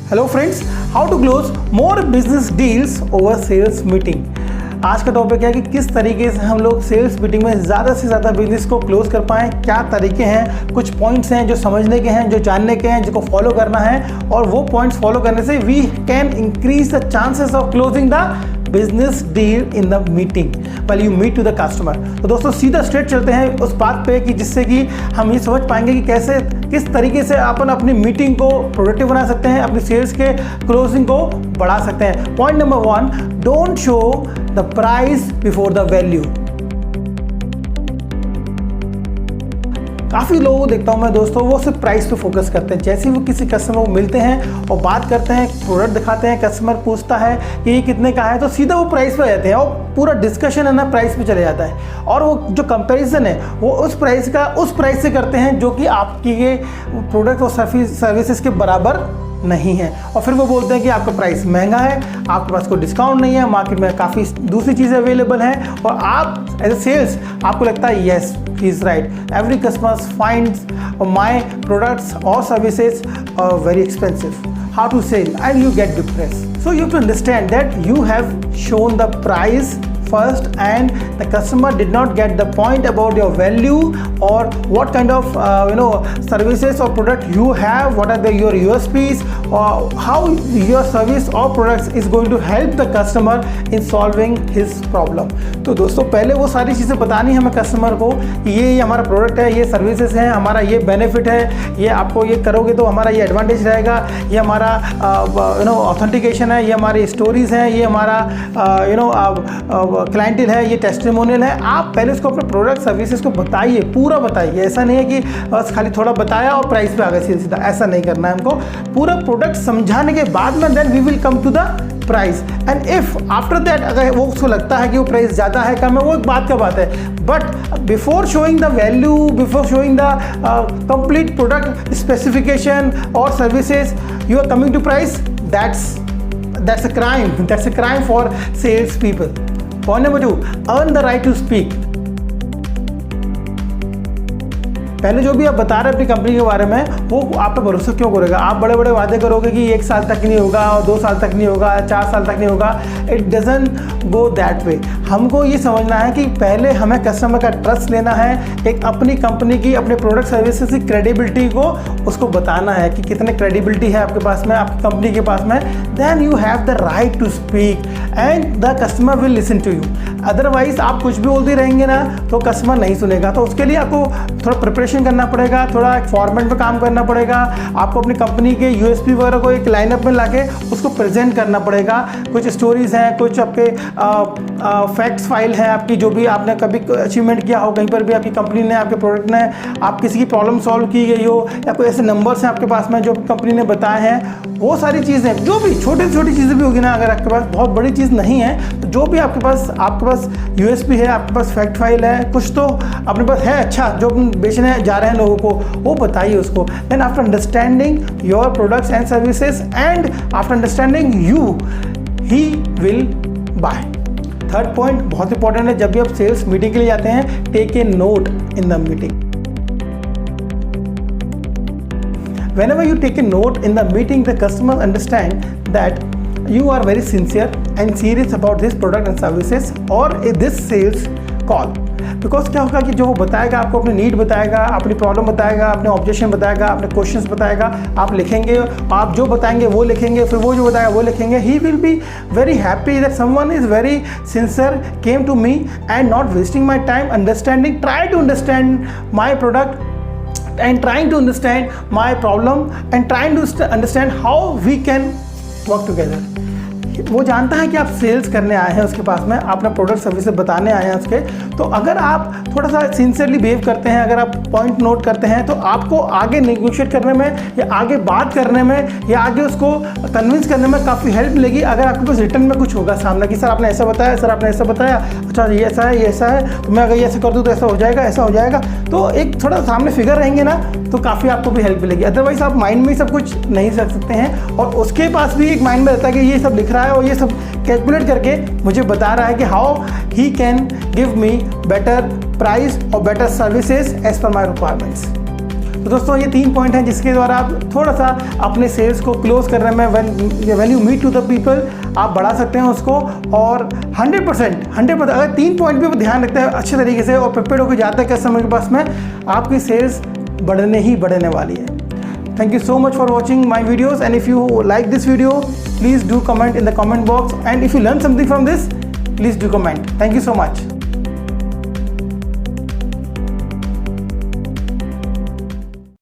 Hello friends, how to close more business deals over sales meeting. आज का topic है कि किस तरीके से हम लोग सेल्स मीटिंग में ज़्यादा से ज़्यादा बिजनेस को क्लोज कर पाएँ। क्या तरीके हैं, कुछ पॉइंट्स हैं जो समझने के हैं, जो जानने के हैं, जिसको फॉलो करना है, और वो पॉइंट्स फॉलो करने से we can increase the chances of closing the business deal in the meeting when you meet to the customer. तो दोस्तों सीधा स्ट्रेट चलते हैं उस बात पे कि जिससे कि हम ये समझ पाएंगे कि कैसे किस तरीके से अपन अपनी मीटिंग को प्रोडक्टिव बना सकते हैं, अपनी सेल्स के क्लोजिंग को बढ़ा सकते हैं। Point number 1, don't show the price before the value. काफ़ी लोगों को देखता हूँ मैं दोस्तों, वो सिर्फ प्राइस पे फोकस करते हैं। जैसे ही वो किसी कस्टमर को मिलते हैं और बात करते हैं, प्रोडक्ट दिखाते हैं, कस्टमर पूछता है कि ये कितने का है, तो सीधा वो प्राइस पे आ जाते हैं और पूरा डिस्कशन है ना प्राइस पे चले जाता है। और वो जो कंपैरिजन है वो उस प्राइस से करते हैं जो कि आपकी ये प्रोडक्ट और सर्विसेज के बराबर नहीं है। और फिर वो बोलते हैं कि आपका प्राइस महंगा है, आपके पास कोई डिस्काउंट नहीं है, मार्केट में काफ़ी दूसरी चीज़ें अवेलेबल हैं, और आप एज ए सेल्स आपको लगता है yes he is right, every customer finds my products और services very expensive, how to sell, and you get depressed. So you have to understand that you have shown the price first and the customer did not get the point about your value or what kind of services or product you have, what are your USPs, or how your service or products is going to help the customer in solving his problem. तो दोस्तों पहले वो सारी चीज़ें बतानी है हमें customer को कि ये हमारा प्रोडक्ट है, ये सर्विसेज हैं, हमारा ये बेनिफिट है, ये आपको ये करोगे तो हमारा ये एडवांटेज रहेगा, ये हमारा ऑथेंटिकेशन है, ये हमारी स्टोरीज हैं, ये हमारा क्लाइंटल है, ये टेस्टिमोनियल है। आप पहले उसको अपने प्रोडक्ट सर्विसेज को बताइए, पूरा बताइए। ऐसा नहीं है कि बस खाली थोड़ा बताया और प्राइस पे आ गए सीधा सीधा, ऐसा नहीं करना है हमको। पूरा प्रोडक्ट समझाने के बाद में then we will come to the price. And if after that अगर वो उसको लगता है कि वो प्राइस ज़्यादा है कम है, वो एक बात का बात है, but before showing the value, before showing the complete product specification और services you are coming to price, that's a crime. That's a crime for sales people. Point number 2, earn the right to speak. पहले जो भी आप बता रहे हैं अपनी company के बारे में, वो आप पे भरोसा क्यों करेगा? आप बड़े बड़े वादे करोगे कि 1 साल तक नहीं होगा, 2 साल तक नहीं होगा, 4 साल तक नहीं होगा। It doesn't go that way. हमको ये समझना है कि पहले हमें कस्टमर का ट्रस्ट लेना है, एक अपनी कंपनी की, अपने प्रोडक्ट सर्विसेज की क्रेडिबिलिटी को उसको बताना है कि कितने क्रेडिबिलिटी है आपके पास में, आपकी कंपनी के पास में। Then you have the right to speak and the customer will listen to you. Otherwise आप कुछ भी बोलते रहेंगे ना तो कस्टमर नहीं सुनेगा। तो उसके लिए आपको थोड़ा प्रिपरेशन करना पड़ेगा, थोड़ा एक फॉर्मेट में काम करना पड़ेगा। आपको अपनी कंपनी के यूएसपी वगैरह को एक लाइनअप में लाके उसको प्रेजेंट करना पड़ेगा। कुछ स्टोरीज हैं, कुछ आपके फैक्ट्स फाइल है आपकी, जो भी आपने कभी अचीवमेंट किया हो, कहीं पर भी आपकी कंपनी ने, आपके प्रोडक्ट ने, आप किसी की प्रॉब्लम सॉल्व की गई हो, या कोई ऐसे नंबर्स हैं आपके पास में जो कंपनी ने बताए हैं, वो सारी चीज़ें, जो भी छोटी छोटी चीज़ें भी होगी ना, अगर आपके पास बहुत बड़ी चीज़ नहीं है तो जो भी आपके पास यूएसपी है, आपके पास फैक्ट फाइल है, कुछ तो अपने पास है अच्छा जो बेचने जा रहे हैं लोगों को, वो बताइए उसको। Then after understanding your products and services and after understanding you, he will buy. Third point बहुत इंपॉर्टेंट है, जब भी आप सेल्स मीटिंग के लिए जाते हैं, take a note in the meeting. Whenever you take a note in the meeting, the customers understand that you are very sincere and serious about this product and services or this sales call. Because क्या होगा कि जो वो बताएगा आपको, अपनी need बताएगा, अपनी प्रॉब्लम बताएगा, अपने ऑब्जेक्शन बताएगा, अपने क्वेश्चंस बताएगा, आप लिखेंगे, आप जो बताएंगे वो लिखेंगे, फिर वो जो बताएगा वो लिखेंगे। He will be very happy that someone is very sincere, came to me and not wasting my time, understanding, try to understand my product and trying to understand my problem and trying to understand how we can work together. वो जानता है कि आप sales करने आए हैं उसके पास में, अपना प्रोडक्ट सर्विसेज बताने आए हैं उसके। तो अगर आप थोड़ा सा सिंसियरली बिहेव करते हैं, अगर आप पॉइंट नोट करते हैं, तो आपको आगे नेगोशिएट करने में या आगे बात करने में या आगे उसको कन्विंस करने में काफ़ी हेल्प मिलेगी। अगर आपके पास रिटर्न में कुछ होगा सामने कि सर आपने ऐसा बताया, सर आपने ऐसा बताया, अच्छा ये ऐसा है, ये ऐसा है, तो मैं अगर ये ऐसा कर दूँ तो ऐसा हो जाएगा, ऐसा हो जाएगा, तो एक थोड़ा सामने फिगर रहेंगे ना तो काफ़ी आपको भी हेल्प मिलेगी। अदरवाइज आप माइंड में सब कुछ नहीं रख सकते हैं, और उसके पास भी एक माइंड में रहता है कि ये सब लिख रहा है और ये सब कैलकुलेट करके मुझे बता रहा है कि how he can give me better price और बेटर सर्विसेज एज पर माई रिक्वायरमेंट्स। तो दोस्तों ये 3 पॉइंट हैं जिसके द्वारा आप थोड़ा सा अपने सेल्स को क्लोज करने में when you meet to the people आप बढ़ा सकते हैं उसको। और 100% अगर 3 पॉइंट पे ध्यान रखते हैं अच्छे तरीके से और प्रिपेयर होकर जाते हैं कस्टमर के पास में, आपकी सेल्स बढ़ने वाली है। Thank you so much for watching my videos, and if you like this video, please do comment in the comment box, and if you learn something from this, please do comment. Thank you so much.